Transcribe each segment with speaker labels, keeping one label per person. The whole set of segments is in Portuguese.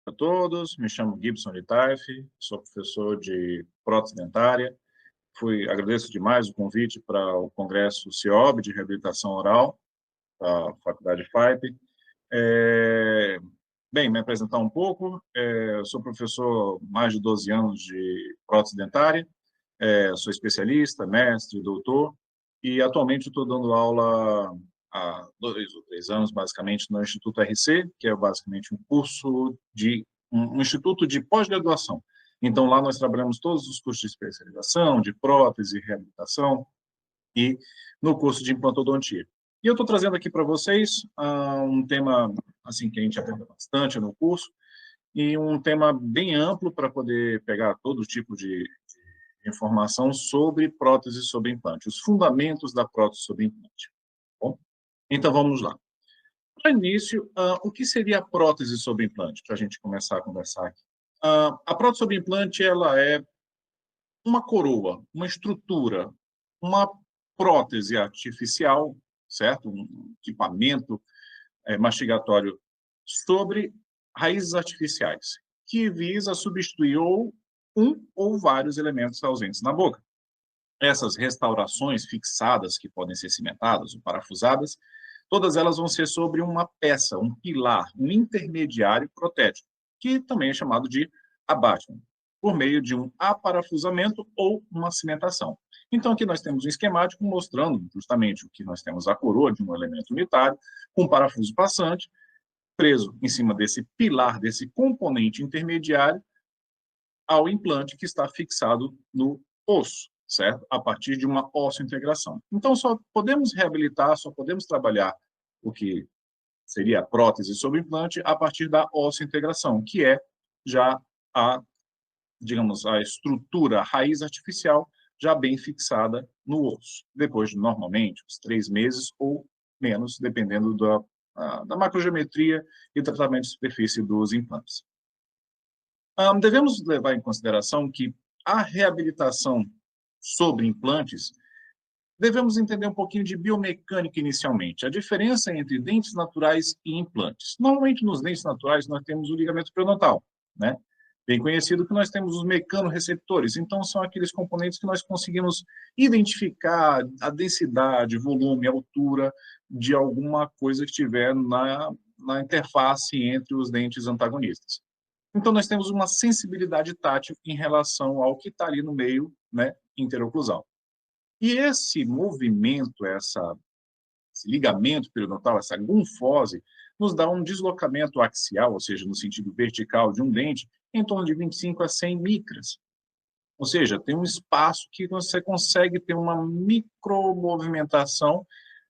Speaker 1: A todos, me chamo Gibson Litaif, sou professor de prótese dentária. Agradeço demais o convite para o Congresso CIOB de Reabilitação Oral, da Faculdade FAIP. Bem, me apresentar um pouco, eu sou professor há mais de 12 anos de prótese dentária, sou especialista, mestre, doutor, e atualmente estou dando aula há 2 ou 3 anos, basicamente, no Instituto RC, que é basicamente um curso de um instituto de pós-graduação. Então, lá nós trabalhamos todos os cursos de especialização, de prótese, reabilitação e no curso de implantodontia. E eu estou trazendo aqui para vocês um tema assim que a gente aprende bastante no curso, e um tema bem amplo para poder pegar todo tipo de informação sobre prótese sobre implante, os fundamentos da prótese sobre implante. Bom, então vamos lá. Para início, o que seria a prótese sobre implante? Para a gente começar a conversar aqui. A prótese sobre implante ela é uma coroa, uma estrutura, uma prótese artificial, certo? Um equipamento mastigatório sobre raízes artificiais, que visa substituir um ou vários elementos ausentes na boca. Essas restaurações fixadas, que podem ser cimentadas ou parafusadas, todas elas vão ser sobre uma peça, um pilar, um intermediário protético, que também é chamado de abattement, por meio de um aparafusamento ou uma cimentação. Então, aqui nós temos um esquemático mostrando justamente o que nós temos: a coroa de um elemento unitário, com um parafuso passante, preso em cima desse pilar, desse componente intermediário, ao implante que está fixado no osso, certo? A partir de uma osso-integração. Então, só podemos reabilitar, só podemos trabalhar o que seria a prótese sobre implante a partir da osso-integração, que é já digamos, a estrutura, a raiz artificial já bem fixada no osso. Depois, normalmente, uns 3 meses ou menos, dependendo da macrogeometria e tratamento de superfície dos implantes. Devemos levar em consideração que a reabilitação sobre implantes, devemos entender um pouquinho de biomecânica inicialmente. A diferença entre dentes naturais e implantes. Normalmente, nos dentes naturais, nós temos o ligamento periodontal, né? Bem conhecido que nós temos os mecanorreceptores. Então, são aqueles componentes que nós conseguimos identificar a densidade, volume, altura de alguma coisa que estiver na interface entre os dentes antagonistas. Então, nós temos uma sensibilidade tátil em relação ao que está ali no meio, né, interoclusal. E esse movimento, esse ligamento periodontal, essa gonfose, nos dá um deslocamento axial, ou seja, no sentido vertical de um dente, em torno de 25 a 100 micras. Ou seja, tem um espaço que você consegue ter uma micromovimentação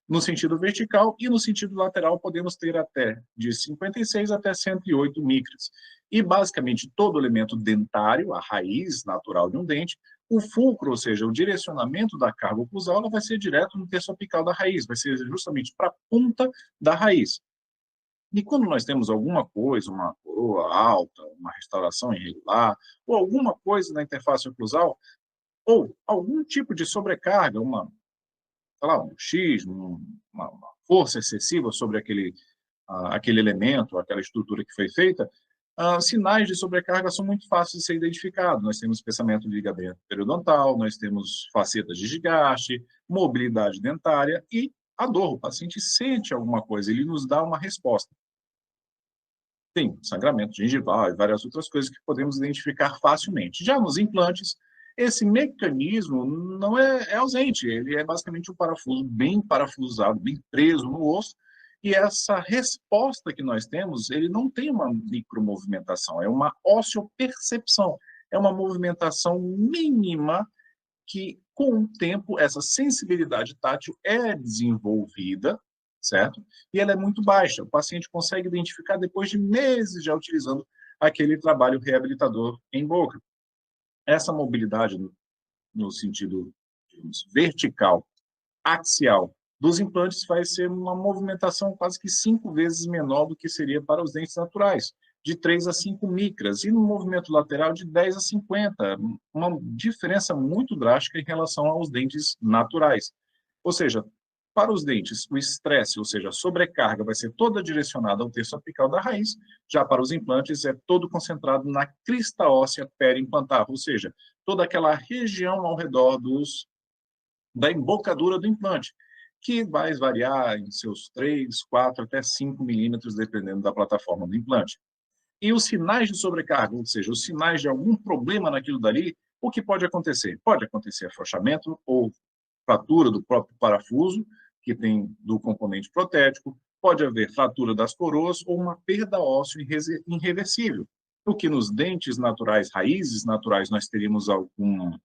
Speaker 1: no sentido vertical, e no sentido lateral podemos ter até de 56 até 108 micras. E basicamente todo elemento dentário, a raiz natural de um dente, o fulcro, ou seja, o direcionamento da carga oclusal, ela vai ser direto no terço apical da raiz, vai ser justamente para a ponta da raiz. E quando nós temos alguma coisa, uma coroa alta, uma restauração irregular, ou alguma coisa na interface oclusal, ou algum tipo de sobrecarga, sei lá, um X, uma força excessiva sobre aquele elemento, aquela estrutura que foi feita, sinais de sobrecarga são muito fáceis de ser identificados. Nós temos espessamento de ligamento periodontal, nós temos facetas de desgaste, mobilidade dentária e a dor. O paciente sente alguma coisa, ele nos dá uma resposta. Tem sangramento gengival e várias outras coisas que podemos identificar facilmente. Já nos implantes, esse mecanismo não é ausente, ele é basicamente um parafuso bem parafusado, bem preso no osso, e essa resposta que nós temos, ele não tem uma micromovimentação, é uma ociopercepção, é uma movimentação mínima que, com o tempo, essa sensibilidade tátil é desenvolvida, certo? E ela é muito baixa. O paciente consegue identificar depois de meses já utilizando aquele trabalho reabilitador em boca. Essa mobilidade no sentido, digamos, vertical, axial, dos implantes vai ser uma movimentação quase que 5 vezes menor do que seria para os dentes naturais, de 3 a 5 micras, e no movimento lateral de 10 a 50, uma diferença muito drástica em relação aos dentes naturais. Ou seja, para os dentes, o estresse, ou seja, a sobrecarga, vai ser toda direcionada ao terço apical da raiz, já para os implantes é todo concentrado na crista óssea perimplantar, ou seja, toda aquela região ao redor da embocadura do implante, que vai variar em seus 3, 4 até 5 milímetros, dependendo da plataforma do implante. E os sinais de sobrecarga, ou seja, os sinais de algum problema naquilo dali, o que pode acontecer? Pode acontecer afrouxamento ou fratura do próprio parafuso, que tem do componente protético, pode haver fratura das coroas ou uma perda óssea irreversível, o que nos dentes naturais, raízes naturais, nós teríamos alguma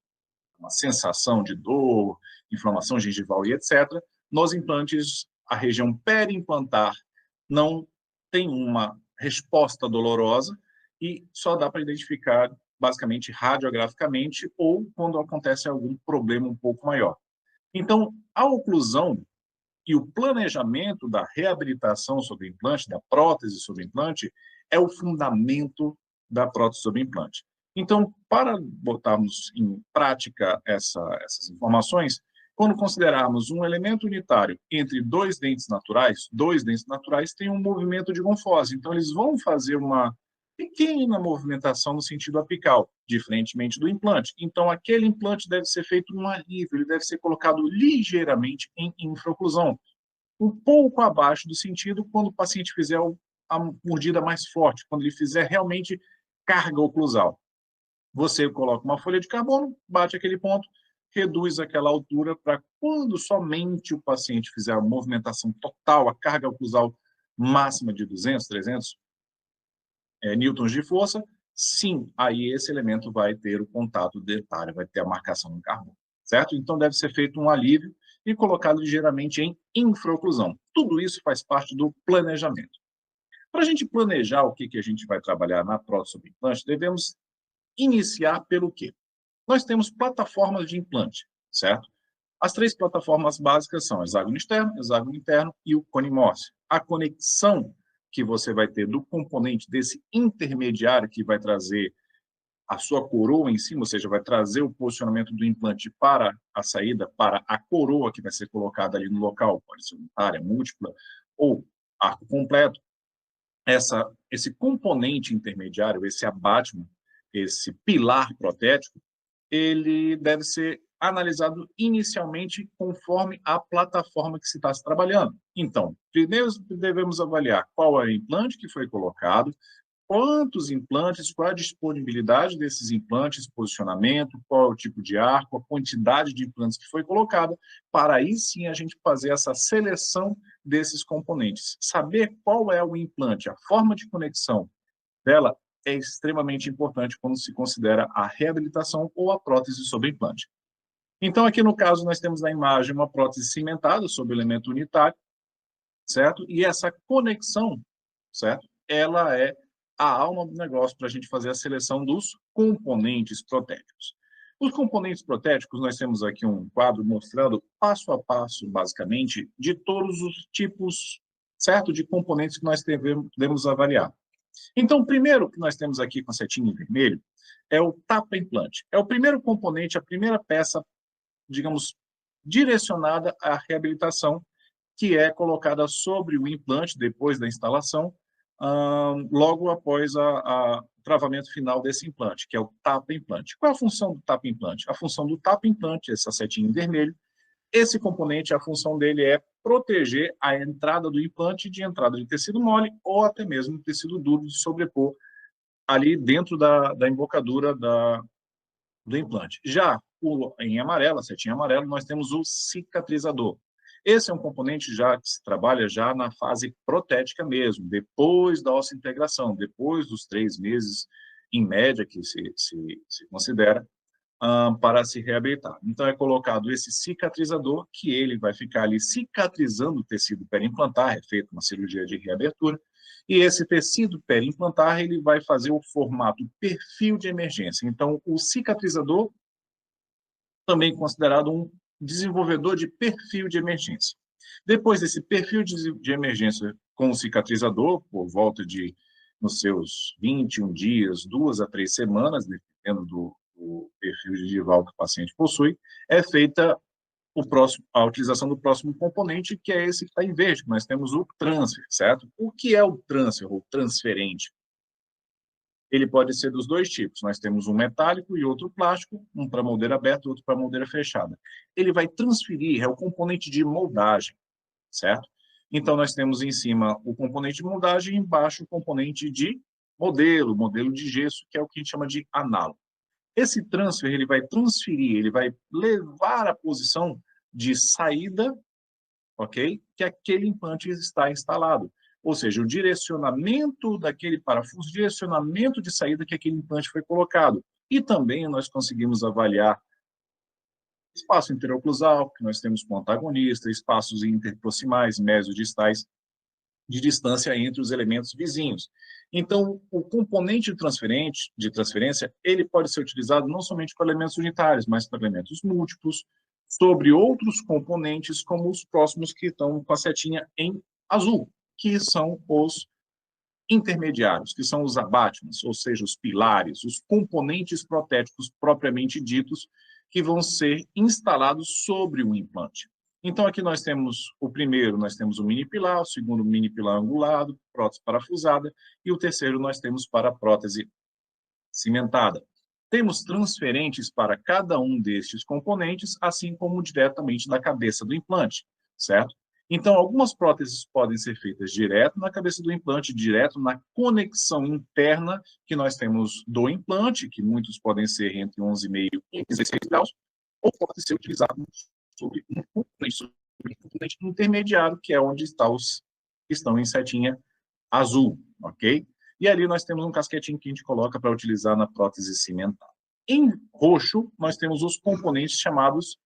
Speaker 1: sensação de dor, inflamação gengival e etc. Nos implantes, a região perimplantar não tem uma resposta dolorosa e só dá para identificar basicamente radiograficamente ou quando acontece algum problema um pouco maior. Então, a oclusão e o planejamento da reabilitação sobre implante, da prótese sobre implante, é o fundamento da prótese sobre implante. Então, para botarmos em prática essas informações, quando considerarmos um elemento unitário entre dois dentes naturais têm um movimento de gonfose. Então, eles vão fazer uma pequena movimentação no sentido apical, diferentemente do implante. Então, aquele implante deve ser feito um alívio, ele deve ser colocado ligeiramente em infraoclusão, um pouco abaixo do sentido quando o paciente fizer a mordida mais forte, quando ele fizer realmente carga oclusal. Você coloca uma folha de carbono, bate aquele ponto, reduz aquela altura para quando somente o paciente fizer a movimentação total, a carga oclusal máxima de 200, 300 newtons de força, sim, aí esse elemento vai ter o contato dentário, vai ter a marcação no carbono, certo? Então deve ser feito um alívio e colocado ligeiramente em infraoclusão. Tudo isso faz parte do planejamento. Para a gente planejar o que a gente vai trabalhar na prótese sobre implante, devemos iniciar pelo quê? Nós temos plataformas de implante, certo? As três plataformas básicas são hexágono externo, hexágono interno e o cone Morse. A conexão que você vai ter do componente desse intermediário que vai trazer a sua coroa em cima, ou seja, vai trazer o posicionamento do implante para a saída, para a coroa que vai ser colocada ali no local, pode ser unitária, múltipla ou arco completo. Esse componente intermediário, esse abattement, esse pilar protético, ele deve ser analisado inicialmente conforme a plataforma que se está se trabalhando. Então, primeiro devemos avaliar qual é o implante que foi colocado, quantos implantes, qual a disponibilidade desses implantes, posicionamento, qual é o tipo de arco, a quantidade de implantes que foi colocada, para aí sim a gente fazer essa seleção desses componentes. Saber qual é o implante, a forma de conexão dela é extremamente importante quando se considera a reabilitação ou a prótese sobre implante. Então, aqui no caso, nós temos na imagem uma prótese cimentada sobre o elemento unitário, certo? E essa conexão, certo? Ela é a alma do negócio para a gente fazer a seleção dos componentes protéticos. Os componentes protéticos, nós temos aqui um quadro mostrando passo a passo, basicamente, de todos os tipos, certo? De componentes que nós devemos avaliar. Então, o primeiro que nós temos aqui com a setinha em vermelho é o tapa-implante. É o primeiro componente, a primeira peça, digamos, direcionada à reabilitação, que é colocada sobre o implante depois da instalação, logo após o travamento final desse implante, que é o tapa-implante. Qual é a função do tapa-implante? A função do tapa-implante, essa setinha em vermelho, esse componente, a função dele é proteger a entrada do implante de entrada de tecido mole ou até mesmo tecido duro de sobrepor ali dentro da embocadura do implante. Já em amarelo, a setinha amarela, nós temos o cicatrizador. Esse é um componente já que se trabalha já na fase protética mesmo, depois da osseointegração, depois dos 3 meses, em média, que se considera, para se reabilitar. Então, é colocado esse cicatrizador, que ele vai ficar ali cicatrizando o tecido perimplantar, é feita uma cirurgia de reabertura, e esse tecido perimplantar, ele vai fazer o formato perfil de emergência. Então, o cicatrizador, também considerado um desenvolvedor de perfil de emergência. Depois desse perfil de emergência com o cicatrizador, por volta de, nos seus 21 dias, 2 a 3 semanas, dependendo do perfil gengival que o paciente possui, é feita a utilização do próximo componente, que é esse que está em verde, nós temos o transfer, certo? O que é o transfer, ou transferente? Ele pode ser dos dois tipos, nós temos um metálico e outro plástico, um para moldeira aberta e outro para moldeira fechada. Ele vai transferir, é o componente de moldagem, certo? Então, nós temos em cima o componente de moldagem e embaixo o componente de modelo de gesso, que é o que a gente chama de análogo. Esse transfer, ele vai transferir, ele vai levar a posição de saída, ok? Que aquele implante está instalado. Ou seja, o direcionamento daquele parafuso, o direcionamento de saída que aquele implante foi colocado. E também nós conseguimos avaliar espaço interoclusal, que nós temos com antagonista, espaços interproximais, mesodistais, de distância entre os elementos vizinhos. Então, o componente de transferência, ele pode ser utilizado não somente para elementos unitários, mas para elementos múltiplos, sobre outros componentes, como os próximos que estão com a setinha em azul, que são os intermediários, que são os abátments, ou seja, os pilares, os componentes protéticos propriamente ditos, que vão ser instalados sobre o implante. Então, aqui nós temos o primeiro, nós temos o mini pilar, o segundo, mini pilar angulado, prótese parafusada, e o terceiro nós temos para a prótese cimentada. Temos transferentes para cada um destes componentes, assim como diretamente da cabeça do implante, certo? Então, algumas próteses podem ser feitas direto na cabeça do implante, direto na conexão interna que nós temos do implante, que muitos podem ser entre 11,5 e 16 graus, ou pode ser utilizado sobre um componente intermediário, que é onde estão os que estão em setinha azul, ok? E ali nós temos um casquetinho que a gente coloca para utilizar na prótese cimentada. Em roxo, nós temos os componentes chamados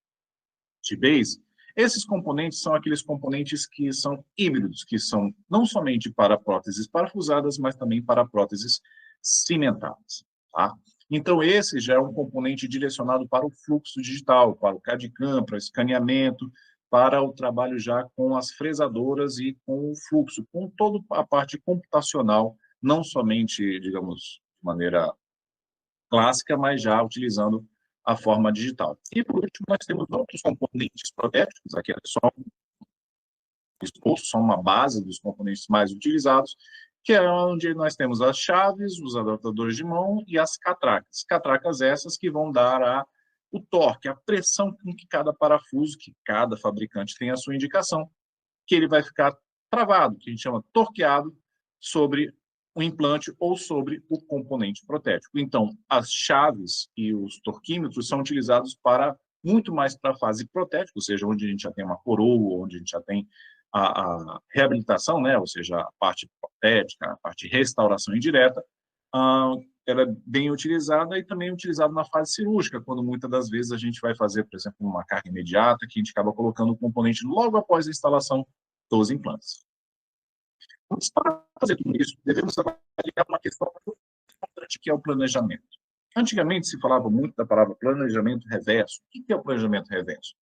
Speaker 1: T-base. Esses componentes são aqueles componentes que são híbridos, que são não somente para próteses parafusadas, mas também para próteses cimentadas. Tá? Então, esse já é um componente direcionado para o fluxo digital, para o CAD/CAM, para o escaneamento, para o trabalho já com as fresadoras e com o fluxo, com toda a parte computacional, não somente, digamos, de maneira clássica, mas já utilizando a forma digital. E, por último, nós temos outros componentes protéticos, aqui é só exposto, são uma base dos componentes mais utilizados, que é onde nós temos as chaves, os adaptadores de mão e as catracas. Catracas essas que vão dar o torque, a pressão com que cada parafuso, que cada fabricante tem a sua indicação, que ele vai ficar travado, que a gente chama torqueado, sobre o implante ou sobre o componente protético. Então, as chaves e os torquímetros são utilizados muito mais para a fase protética, ou seja, onde a gente já tem uma coroa, onde a gente já tem a reabilitação, né? Ou seja, a parte protética, a parte de restauração indireta, ela é bem utilizada e também utilizada na fase cirúrgica, quando muitas das vezes a gente vai fazer, por exemplo, uma carga imediata, que a gente acaba colocando o componente logo após a instalação dos implantes. Mas para fazer tudo isso, devemos avaliar uma questão importante, que é o planejamento. Antigamente se falava muito da palavra planejamento reverso. O que é o planejamento reverso?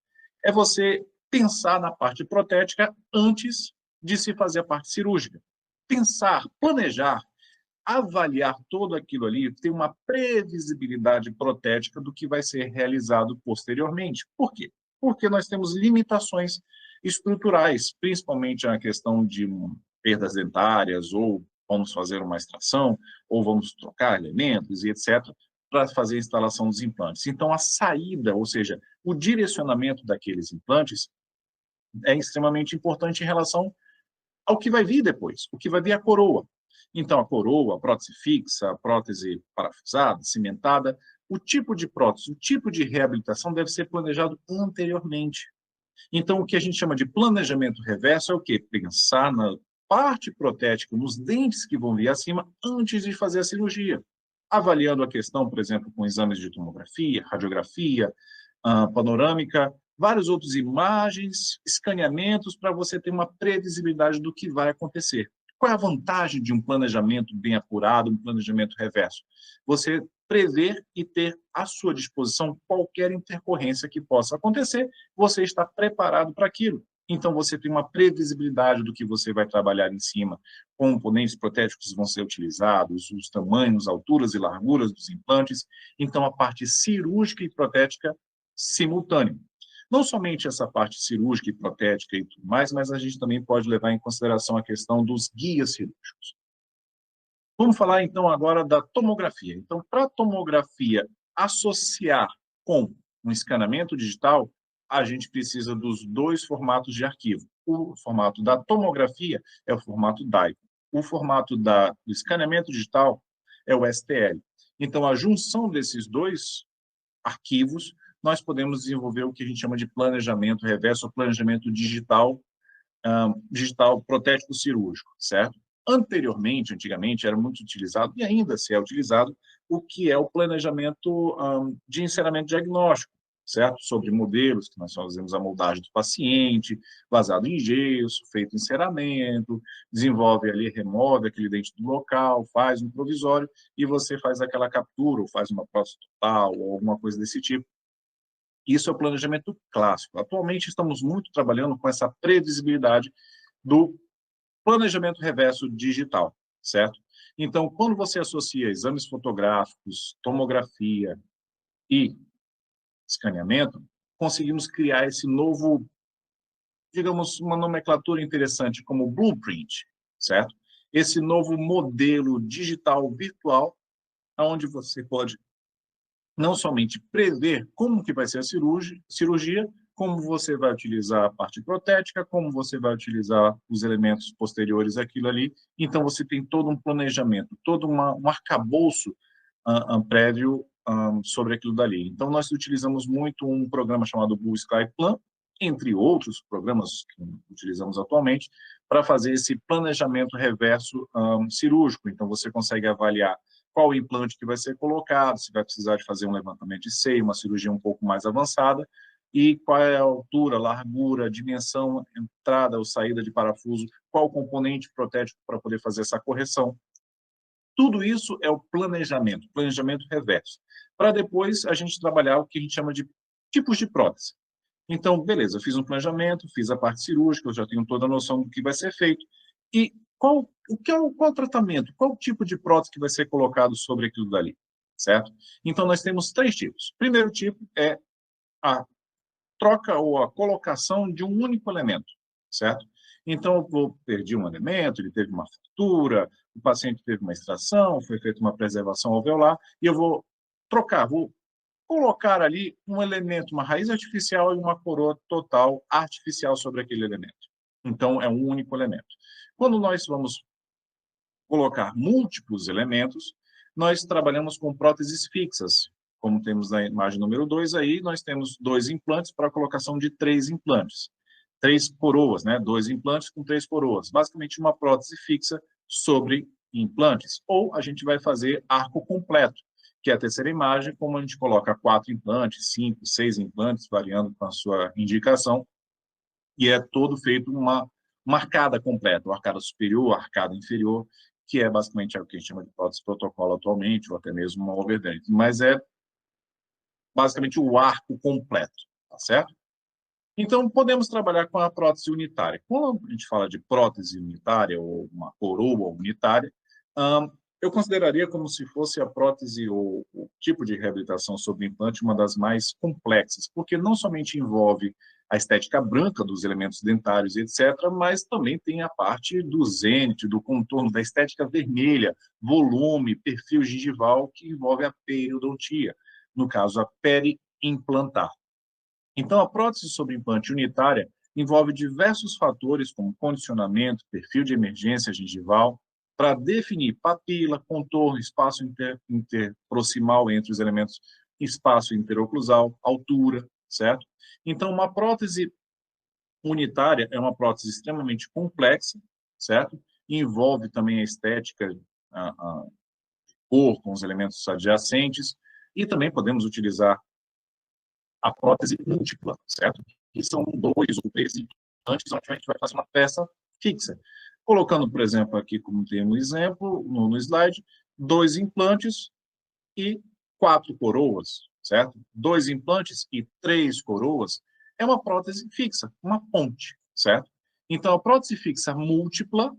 Speaker 1: É você pensar na parte protética antes de se fazer a parte cirúrgica. Pensar, planejar, avaliar tudo aquilo ali, ter uma previsibilidade protética do que vai ser realizado posteriormente. Por quê? Porque nós temos limitações estruturais, principalmente a questão de perdas dentárias, ou vamos fazer uma extração, ou vamos trocar elementos e etc., para fazer a instalação dos implantes. Então, a saída, ou seja, o direcionamento daqueles implantes é extremamente importante em relação ao que vai vir depois, o que vai vir a coroa. Então, a coroa, a prótese fixa, a prótese parafusada, cimentada, o tipo de prótese, o tipo de reabilitação deve ser planejado anteriormente. Então, o que a gente chama de planejamento reverso é o quê? Pensar na parte protética, nos dentes que vão vir acima, antes de fazer a cirurgia. Avaliando a questão, por exemplo, com exames de tomografia, radiografia, panorâmica, várias outras imagens, escaneamentos, para você ter uma previsibilidade do que vai acontecer. Qual é a vantagem de um planejamento bem apurado, um planejamento reverso? Você prever e ter à sua disposição qualquer intercorrência que possa acontecer, você está preparado para aquilo. Então, você tem uma previsibilidade do que você vai trabalhar em cima, componentes protéticos vão ser utilizados, os tamanhos, alturas e larguras dos implantes, então a parte cirúrgica e protética simultânea. não somente essa parte cirúrgica e protética e tudo mais, mas a gente também pode levar em consideração a questão dos guias cirúrgicos. Vamos falar, então, agora da tomografia. Então, para a tomografia associar com um escaneamento digital, a gente precisa dos dois formatos de arquivo. O formato da tomografia é o formato DAI. O formato do escaneamento digital é o STL. Então, a junção desses dois arquivos, nós podemos desenvolver o que a gente chama de planejamento reverso, ou planejamento digital, digital protético cirúrgico, certo? Antigamente, era muito utilizado, e ainda se é utilizado, o que é o planejamento de encerramento diagnóstico, certo? Sobre modelos, que nós fazemos a moldagem do paciente, vazado em gesso, feito enceramento, desenvolve ali, remove aquele dente do local, faz um provisório, e você faz aquela captura, ou faz uma prótese total, ou alguma coisa desse tipo. Isso é o planejamento clássico. Atualmente, estamos muito trabalhando com essa previsibilidade do planejamento reverso digital, certo? Então, quando você associa exames fotográficos, tomografia e escaneamento, conseguimos criar esse novo, digamos, uma nomenclatura interessante como blueprint, certo? Esse novo modelo digital virtual, onde você pode não somente prever como que vai ser a cirurgia, como você vai utilizar a parte protética, como você vai utilizar os elementos posteriores àquilo ali. Então, você tem todo um planejamento, todo um arcabouço prévio sobre aquilo dali. Então, nós utilizamos muito um programa chamado Blue Sky Plan, entre outros programas que utilizamos atualmente, para fazer esse planejamento reverso cirúrgico. Então, você consegue avaliar qual o implante que vai ser colocado, se vai precisar de fazer um levantamento de seio, uma cirurgia um pouco mais avançada, e qual é a altura, largura, dimensão, entrada ou saída de parafuso, qual o componente protético para poder fazer essa correção. Tudo isso é o planejamento reverso. Para depois a gente trabalhar o que a gente chama de tipos de prótese. Então, beleza, eu fiz um planejamento, fiz a parte cirúrgica, eu já tenho toda a noção do que vai ser feito. E qual o tratamento, qual o tipo de prótese que vai ser colocado sobre aquilo dali, certo? Então, nós temos 3 tipos. O primeiro tipo é a troca ou a colocação de um único elemento, certo? Então, eu perdi um elemento, ele teve uma fratura, o paciente teve uma extração, foi feita uma preservação alveolar, e eu vou trocar, vou colocar ali um elemento, uma raiz artificial e uma coroa total artificial sobre aquele elemento. Então, é um único elemento. Quando nós vamos colocar múltiplos elementos, nós trabalhamos com próteses fixas. Como temos na imagem número 2 aí, nós temos 2 implantes para a colocação de 3 implantes. 3 coroas, né? 2 implantes com 3 coroas. Basicamente, uma prótese fixa sobre implantes. Ou a gente vai fazer arco completo, que é a terceira imagem, como a gente coloca 4 implantes, 5, 6 implantes, variando com a sua indicação, e é todo feito uma arcada completa, uma arcada superior, arcada inferior, que é basicamente o que a gente chama de prótese protocolo atualmente, ou até mesmo uma overdente. Mas é basicamente o arco completo, tá certo? Então, podemos trabalhar com a prótese unitária. Quando a gente fala de prótese unitária, ou uma coroa unitária, eu consideraria como se fosse a prótese ou o tipo de reabilitação sobre implante uma das mais complexas, porque não somente envolve a estética branca dos elementos dentários, etc., mas também tem a parte do zênite, do contorno, da estética vermelha, volume, perfil gengival, que envolve a periodontia, no caso, a periimplantar. Então, a prótese sobre implante unitária envolve diversos fatores, como condicionamento, perfil de emergência gengival, para definir papila, contorno, espaço interproximal entre os elementos, espaço interoclusal, altura, certo? Então, uma prótese unitária é uma prótese extremamente complexa, certo? Envolve também a estética, a cor com os elementos adjacentes, e também podemos utilizar a prótese múltipla, certo? Que são 2 ou 3 implantes, onde a gente vai fazer uma peça fixa. Colocando, por exemplo, aqui como tem um exemplo no slide, 2 implantes e 4 coroas, certo? 2 implantes e 3 coroas é uma prótese fixa, uma ponte, certo? Então, a prótese fixa múltipla,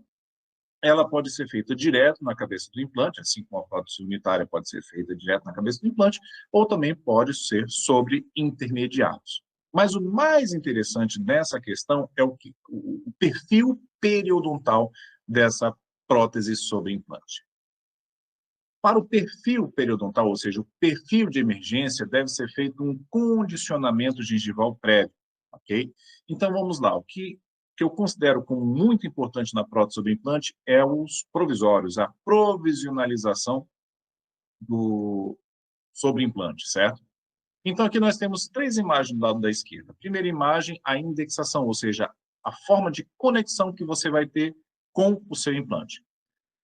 Speaker 1: ela pode ser feita direto na cabeça do implante, assim como a prótese unitária pode ser feita direto na cabeça do implante, ou também pode ser sobre intermediários. Mas o mais interessante nessa questão é o perfil periodontal dessa prótese sobre implante. Para o perfil periodontal, ou seja, o perfil de emergência, deve ser feito um condicionamento gengival prévio, ok? Então, vamos lá. O que eu considero como muito importante na prótese sobre implante é os provisórios, a provisionalização do sobre implante, certo? Então, aqui nós temos 3 imagens do lado da esquerda. Primeira imagem, a indexação, ou seja, a forma de conexão que você vai ter com o seu implante.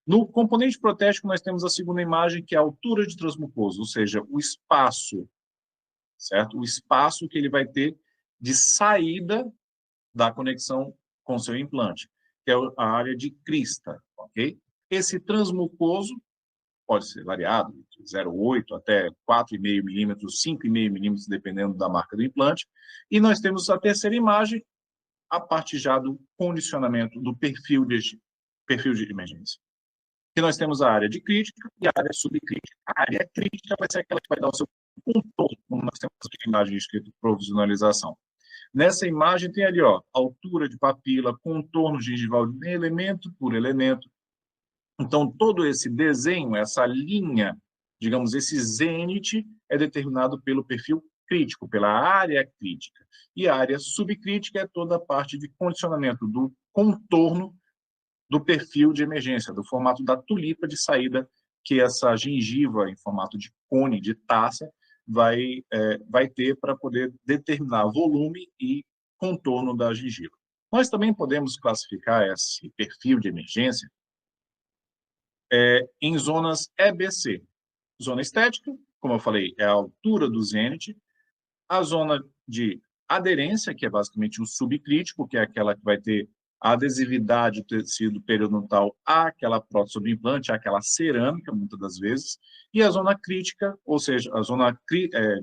Speaker 1: No componente protético, nós temos a segunda imagem, que é a altura de transmucoso, ou seja, o espaço, certo? O espaço que ele vai ter de saída da conexão com o seu implante, que é a área de crista, ok? Esse transmucoso pode ser variado, de 0,8 até 4,5 milímetros, 5,5 milímetros, dependendo da marca do implante. E nós temos a terceira imagem, a parte já do condicionamento do perfil de emergência. Que nós temos a área de crítica e a área subcrítica. A área crítica vai ser aquela que vai dar o seu contorno, como nós temos aqui a imagem escrita provisionalização. Nessa imagem tem ali, ó, altura de papila, contorno gengival elemento por elemento. Então, todo esse desenho, essa linha, digamos, esse zênite, é determinado pelo perfil crítico, pela área crítica. E a área subcrítica é toda a parte de condicionamento do contorno do perfil de emergência, do formato da tulipa de saída que essa gengiva em formato de cone, de taça, vai ter para poder determinar volume e contorno da gengiva. Nós também podemos classificar esse perfil de emergência em zonas EBC. Zona estética, como eu falei, é a altura do zênite. A zona de aderência, que é basicamente o subcrítico, que é aquela que vai ter a adesividade do tecido periodontal àquela prótese sobre implante, àquela cerâmica, muitas das vezes, e a zona crítica, ou seja, a zona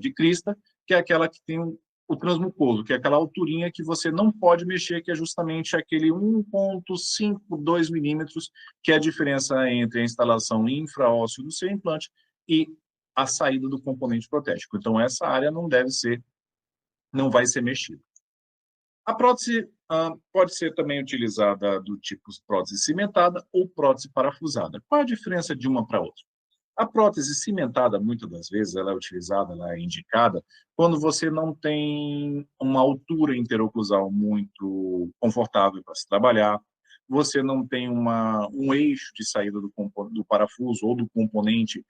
Speaker 1: de crista, que é aquela que tem o transmucoso, que é aquela alturinha que você não pode mexer, que é justamente aquele 1,52 milímetros, que é a diferença entre a instalação infraósseo do seu implante e a saída do componente protético. Então, essa área não vai ser mexida. A prótese pode ser também utilizada do tipo prótese cimentada ou prótese parafusada. Qual a diferença de uma para outra? A prótese cimentada, muitas das vezes, ela é utilizada, ela é indicada, quando você não tem uma altura interoclusal muito confortável para se trabalhar, você não tem um eixo de saída do parafuso ou do componente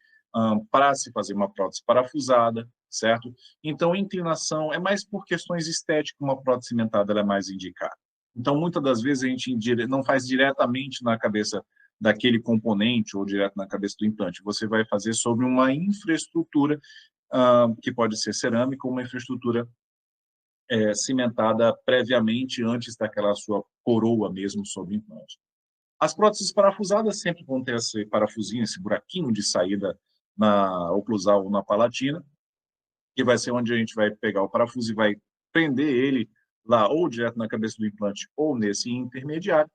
Speaker 1: para se fazer uma prótese parafusada, certo? Então, inclinação é mais por questões estéticas, uma prótese cimentada ela é mais indicada. Então, muitas das vezes a gente não faz diretamente na cabeça daquele componente ou direto na cabeça do implante. Você vai fazer sobre uma infraestrutura que pode ser cerâmica ou uma infraestrutura cimentada previamente antes daquela sua coroa mesmo sobre o implante. As próteses parafusadas sempre vão ter esse parafusinho, esse buraquinho de saída na oclusal ou na palatina, que vai ser onde a gente vai pegar o parafuso e vai prender ele lá ou direto na cabeça do implante ou nesse intermediário.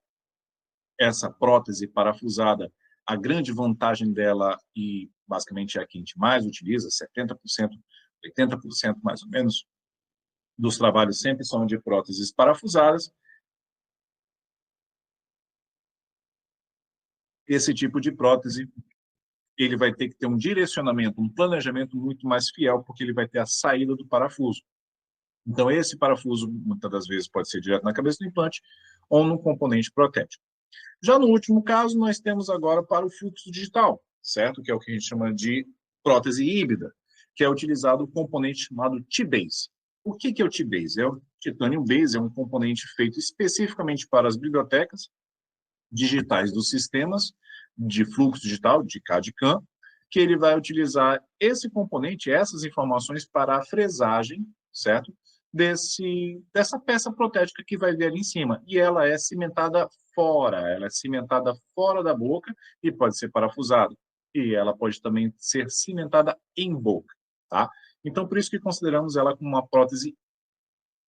Speaker 1: Essa prótese parafusada, a grande vantagem dela, e basicamente é a que a gente mais utiliza, 70%, 80% mais ou menos, dos trabalhos sempre são de próteses parafusadas. Esse tipo de prótese, ele vai ter que ter um direcionamento, um planejamento muito mais fiel, porque ele vai ter a saída do parafuso. Então, esse parafuso, muitas das vezes, pode ser direto na cabeça do implante ou no componente protético. Já no último caso, nós temos agora para o fluxo digital, certo? Que é o que a gente chama de prótese híbrida, que é utilizado o componente chamado T-Base. O que é o T-Base? É o Titanium Base, é um componente feito especificamente para as bibliotecas digitais dos sistemas de fluxo digital, de CAD e CAM, que ele vai utilizar esse componente, essas informações para a fresagem, certo? Dessa peça protética que vai ver ali em cima. E ela é cimentada fora da boca e pode ser parafusada. E ela pode também ser cimentada em boca, tá? Então, por isso que consideramos ela como uma prótese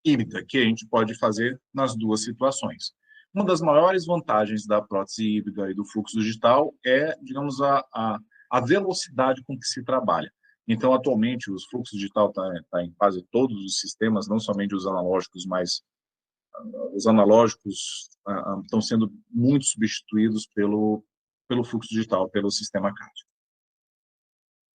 Speaker 1: híbrida, que a gente pode fazer nas duas situações. Uma das maiores vantagens da prótese híbrida e do fluxo digital é, digamos, a velocidade com que se trabalha. Então, atualmente, os fluxos digital tá em quase todos os sistemas, não somente os analógicos, mas os analógicos estão sendo muito substituídos pelo fluxo digital, pelo sistema CAD.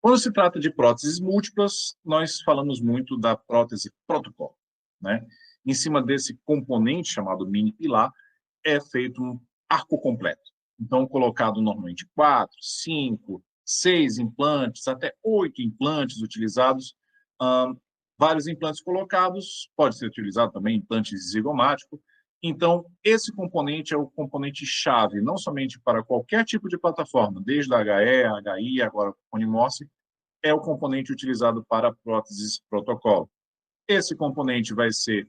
Speaker 1: Quando se trata de próteses múltiplas, nós falamos muito da prótese protocolo, né? Em cima desse componente chamado mini pilar, é feito um arco completo. Então, colocado normalmente 4, 5, 6 implantes, até 8 implantes utilizados, vários implantes colocados, pode ser utilizado também implante zigomático. Então, esse componente é o componente-chave, não somente para qualquer tipo de plataforma, desde a HE, HI, agora Unimorse, é o componente utilizado para próteses protocolo. Esse componente vai ser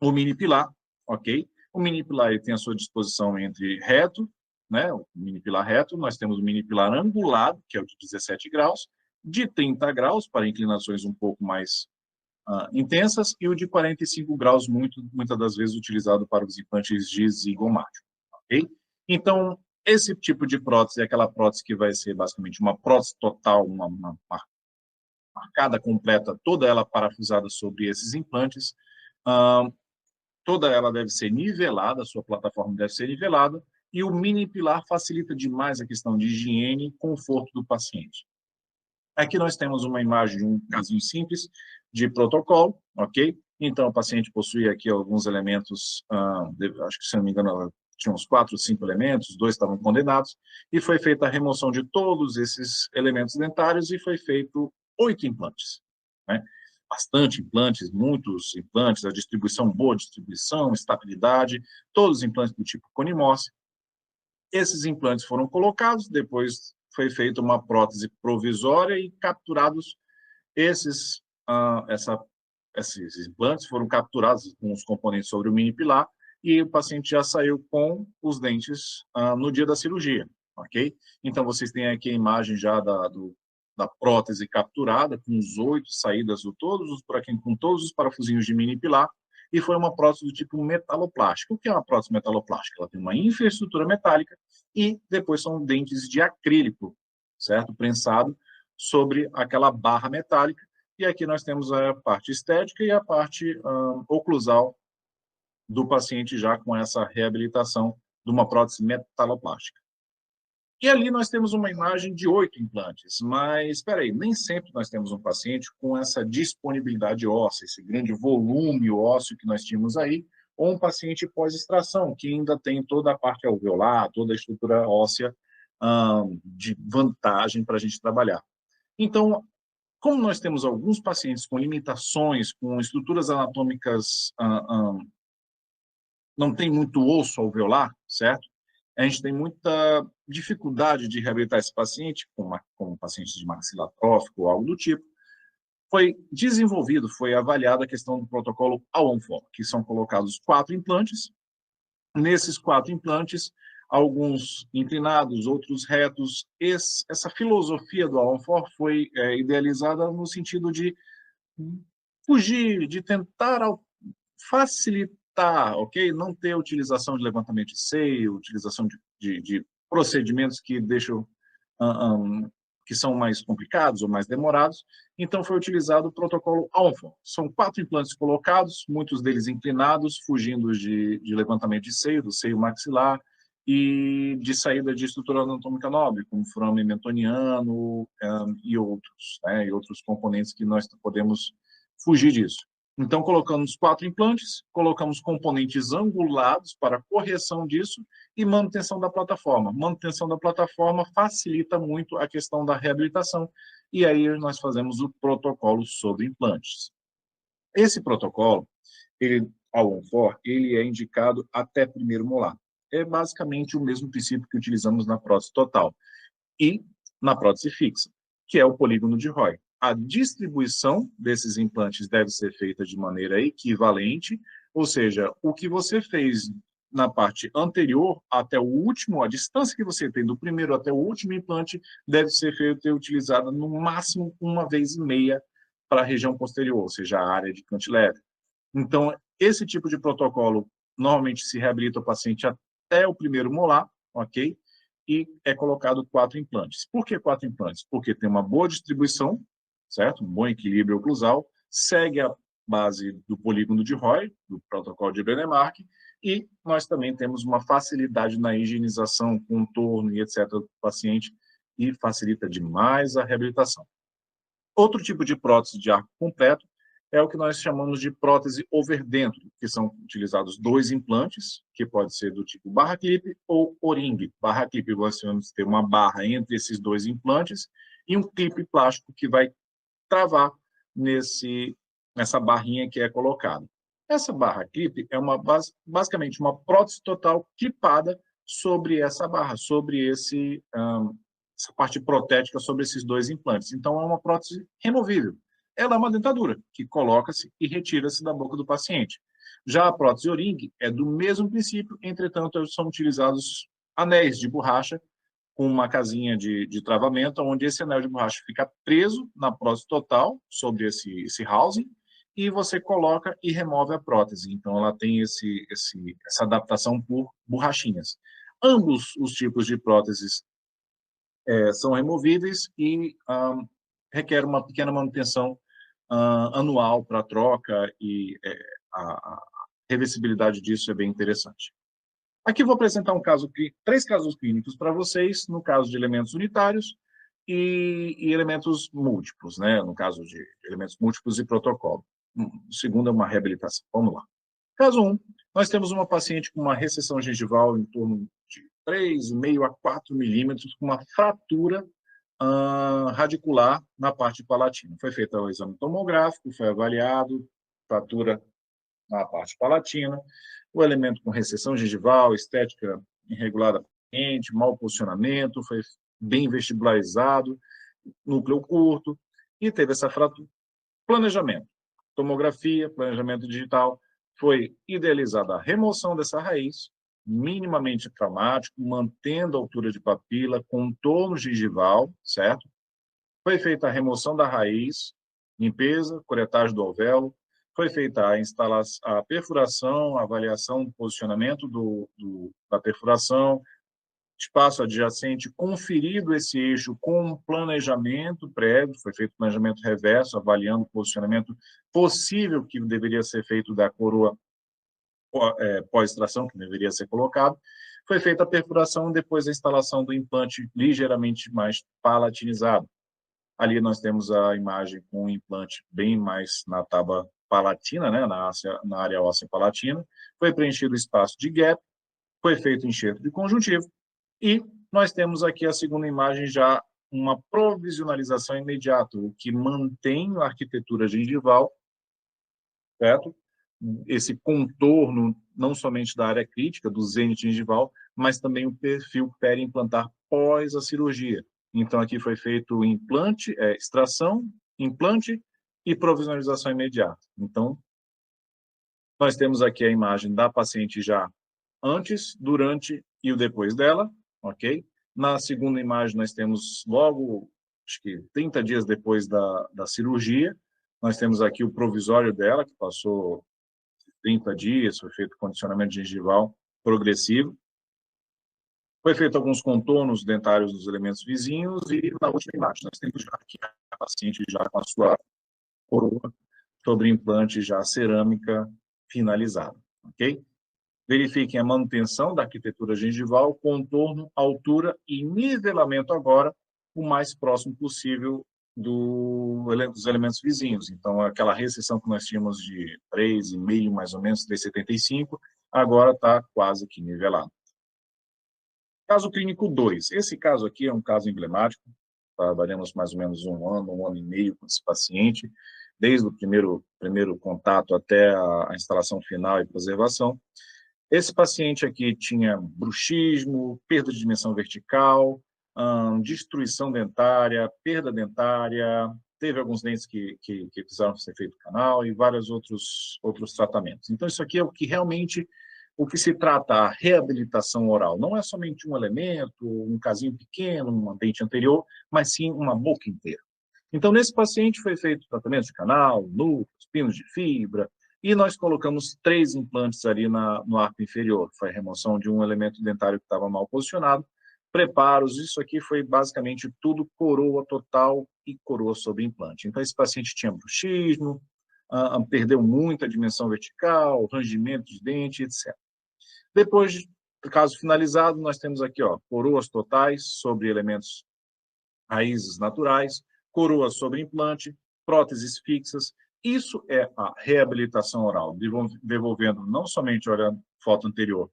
Speaker 1: o mini pilar, ok? O mini pilar ele tem à sua disposição entre reto, né, o mini pilar reto, nós temos o mini pilar angulado, que é o de 17 graus, de 30 graus, para inclinações um pouco mais intensas, e o de 45 graus, muitas das vezes utilizado para os implantes de zigomático, ok? Então, esse tipo de prótese é aquela prótese que vai ser basicamente uma prótese total, uma marcada completa, toda ela parafusada sobre esses implantes, toda ela deve ser nivelada, a sua plataforma deve ser nivelada, e o mini pilar facilita demais a questão de higiene e conforto do paciente. Aqui nós temos uma imagem de um casinho simples de protocolo, ok? Então, o paciente possui aqui alguns elementos, acho que, se não me engano, tinha uns 4 ou 5 elementos, 2 estavam condenados, e foi feita a remoção de todos esses elementos dentários e foi feito 8 implantes, né? Bastante implantes, muitos implantes, a distribuição, boa distribuição, estabilidade, todos os implantes do tipo Conimorse. Esses implantes foram colocados, depois foi feita uma prótese provisória e capturados esses, esses implantes foram capturados com os componentes sobre o mini pilar e o paciente já saiu com os dentes no dia da cirurgia, ok? Então, vocês têm aqui a imagem já da prótese capturada, com os 8 saídas, com todos os parafusinhos de mini pilar, e foi uma prótese do tipo metaloplástica. O que é uma prótese metaloplástica? Ela tem uma infraestrutura metálica e depois são dentes de acrílico, certo? Prensado sobre aquela barra metálica. E aqui nós temos a parte estética e a parte oclusal do paciente já com essa reabilitação de uma prótese metaloplástica. E ali nós temos uma imagem de 8 implantes, mas espera aí, nem sempre nós temos um paciente com essa disponibilidade óssea, esse grande volume ósseo que nós tínhamos aí, ou um paciente pós-extração, que ainda tem toda a parte alveolar, toda a estrutura óssea de vantagem para a gente trabalhar. Então, como nós temos alguns pacientes com limitações, com estruturas anatômicas, não tem muito osso alveolar, certo? A gente tem muita dificuldade de reabilitar esse paciente, como paciente de maxila atrófico ou algo do tipo. Foi desenvolvido, foi avaliada a questão do protocolo All-on-4, que são colocados 4 implantes. Nesses 4 implantes, alguns inclinados, outros retos. Essa filosofia do All-on-4 foi idealizada no sentido de fugir, de tentar facilitar, ok? Não ter utilização de levantamento de seio, utilização de procedimentos que deixam, que são mais complicados ou mais demorados. Então, foi utilizado o protocolo All-on-4. São 4 implantes colocados, muitos deles inclinados, fugindo de levantamento de seio, do seio maxilar, e de saída de estrutura anatômica nobre, como foramen mentoniano e outros, né? E outros componentes que nós podemos fugir disso. Então, colocamos 4 implantes, colocamos componentes angulados para correção disso e manutenção da plataforma. Manutenção da plataforma facilita muito a questão da reabilitação, e aí nós fazemos o protocolo sobre implantes. Esse protocolo, All-on-4, ele é indicado até primeiro molar. É basicamente o mesmo princípio que utilizamos na prótese total e na prótese fixa, que é o polígono de Roy. A distribuição desses implantes deve ser feita de maneira equivalente, ou seja, o que você fez na parte anterior até o último, a distância que você tem do primeiro até o último implante deve ser feita e utilizada no máximo 1,5 vezes para a região posterior, ou seja, a área de cantilever. Então, esse tipo de protocolo normalmente se reabilita o paciente até o primeiro molar, ok? E é colocado 4 implantes. Por que 4 implantes? Porque tem uma boa distribuição, certo? Um bom equilíbrio oclusal, segue a base do polígono de Roy, do protocolo de Bredemar, e nós também temos uma facilidade na higienização, contorno e etc. do paciente, e facilita demais a reabilitação. Outro tipo de prótese de arco completo é o que nós chamamos de prótese over-dentro, que são utilizados 2 implantes, que pode ser do tipo barra clip ou O-ring. Barra clip, você vai ter uma barra entre esses 2 implantes e um clipe plástico que vai travar nessa barrinha que é colocada. Essa barra clip é basicamente uma prótese total clipada sobre essa barra, sobre essa parte protética sobre esses 2 implantes. Então, é uma prótese removível. Ela é uma dentadura que coloca-se e retira-se da boca do paciente. Já a prótese O-ring é do mesmo princípio, entretanto, são utilizados anéis de borracha com uma casinha de travamento, onde esse anel de borracha fica preso na prótese total, sobre esse housing, e você coloca e remove a prótese. Então, ela tem essa adaptação por borrachinhas. Ambos os tipos de próteses são removíveis e requer uma pequena manutenção anual para troca, e a reversibilidade disso é bem interessante. Aqui vou apresentar 3 casos clínicos para vocês, no caso de elementos unitários e elementos múltiplos, né? No caso de elementos múltiplos e protocolo. O segundo é uma reabilitação. Vamos lá. Caso 1, nós temos uma paciente com uma recessão gengival em torno de 3,5 a 4 milímetros, com uma fratura radicular na parte palatina. Foi feito o exame tomográfico, foi avaliado, fratura na parte palatina, o elemento com recessão gengival, estética irregular da paciente, mau posicionamento, foi bem vestibularizado, núcleo curto, e teve essa fratura. Planejamento, tomografia, planejamento digital, foi idealizada a remoção dessa raiz, minimamente traumático, mantendo a altura de papila, contorno gengival, certo? Foi feita a remoção da raiz, limpeza, curetagem do alvéolo, foi feita a perfuração, a avaliação do posicionamento da perfuração, espaço adjacente, conferido esse eixo com um planejamento prévio, foi feito planejamento reverso, avaliando o posicionamento possível que deveria ser feito da coroa pós-extração, que deveria ser colocado. Foi feita a perfuração depois a instalação do implante ligeiramente mais palatinizado. Ali nós temos a imagem com o implante bem mais na tábua palatina, né, na área óssea palatina. Foi preenchido o espaço de gap, foi feito o enxerto de conjuntivo, e nós temos aqui a segunda imagem já uma provisionalização imediata, o que mantém a arquitetura gengival, certo? Esse contorno, não somente da área crítica, do zênite gengival, mas também o perfil periimplantar pós a cirurgia. Então, aqui foi feito implante, extração, implante e provisionalização imediata. Então, nós temos aqui a imagem da paciente já antes, durante e o depois dela, ok? Na segunda imagem, nós temos logo, acho que 30 dias depois da cirurgia, nós temos aqui o provisório dela, que passou 30 dias, foi feito condicionamento gengival progressivo. Foi feito alguns contornos dentários dos elementos vizinhos, e na última imagem nós temos já aqui a paciente já com a sua coroa sobre implante já cerâmica finalizada, ok? Verifiquem a manutenção da arquitetura gengival, contorno, altura e nivelamento agora o mais próximo possível dos elementos vizinhos. Então, aquela recessão que nós tínhamos de 3,5, mais ou menos, 3,75, agora está quase que nivelado. Caso clínico 2. Esse caso aqui é um caso emblemático. Trabalhamos mais ou menos um ano e meio com esse paciente, desde o primeiro contato até a instalação final e preservação. Esse paciente aqui tinha bruxismo, perda de dimensão vertical, destruição dentária, perda dentária, teve alguns dentes que precisaram ser feito canal e vários outros tratamentos. Então, isso aqui é o que realmente, o que se trata a reabilitação oral. Não é somente um elemento, um casinho pequeno, um dente anterior, mas sim uma boca inteira. Então, nesse paciente foi feito tratamento de canal, núcleos, pinos de fibra, e nós colocamos 3 implantes ali no arco inferior. Foi a remoção de um elemento dentário que estava mal posicionado, preparos, isso aqui foi basicamente tudo coroa total e coroa sobre implante. Então, esse paciente tinha bruxismo, perdeu muita dimensão vertical, rangimento de dente, etc. Depois, caso finalizado, nós temos aqui, ó, coroas totais sobre elementos raízes naturais, coroas sobre implante, próteses fixas. Isso é a reabilitação oral, devolvendo não somente, olhando foto anterior,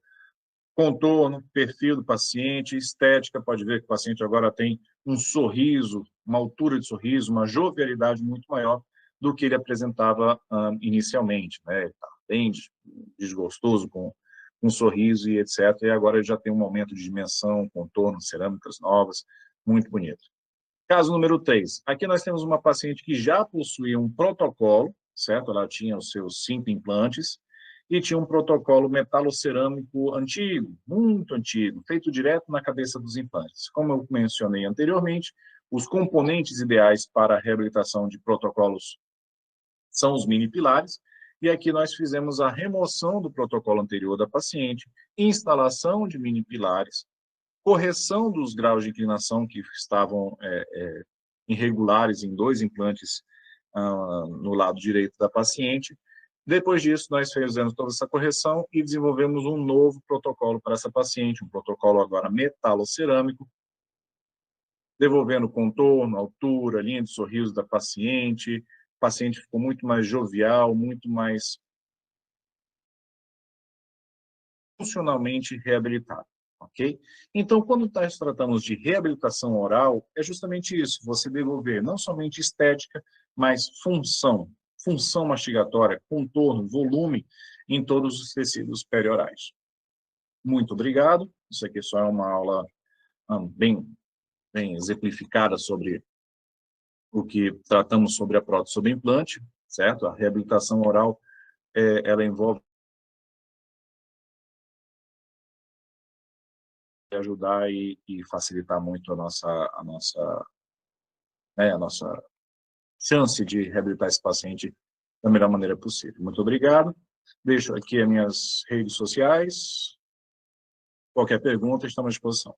Speaker 1: contorno, perfil do paciente, estética, pode ver que o paciente agora tem um sorriso, uma altura de sorriso, uma jovialidade muito maior do que ele apresentava inicialmente, né? Ele está bem desgostoso com um sorriso e etc. E agora ele já tem um aumento de dimensão, contorno, cerâmicas novas, muito bonito. Caso número 3. Aqui nós temos uma paciente que já possuía um protocolo, certo? Ela tinha os seus 5 implantes, e tinha um protocolo metalocerâmico antigo, muito antigo, feito direto na cabeça dos implantes. Como eu mencionei anteriormente, os componentes ideais para a reabilitação de protocolos são os mini pilares, e aqui nós fizemos a remoção do protocolo anterior da paciente, instalação de mini pilares, correção dos graus de inclinação que estavam irregulares em 2 implantes no lado direito da paciente. Depois disso, nós fizemos toda essa correção e desenvolvemos um novo protocolo para essa paciente, um protocolo agora metalocerâmico, devolvendo contorno, altura, linha de sorriso da paciente. O paciente ficou muito mais jovial, muito mais funcionalmente reabilitado. Ok? Então, quando nós tratamos de reabilitação oral, é justamente isso, você devolver não somente estética, mas função mastigatória, contorno, volume em todos os tecidos periorais. Muito obrigado. Isso aqui só é uma aula bem exemplificada sobre o que tratamos sobre a prótese sobre implante, certo? A reabilitação oral, ela envolve ajudar e facilitar muito a nossa chance de reabilitar esse paciente da melhor maneira possível. Muito obrigado. Deixo aqui as minhas redes sociais. Qualquer pergunta, estamos à disposição.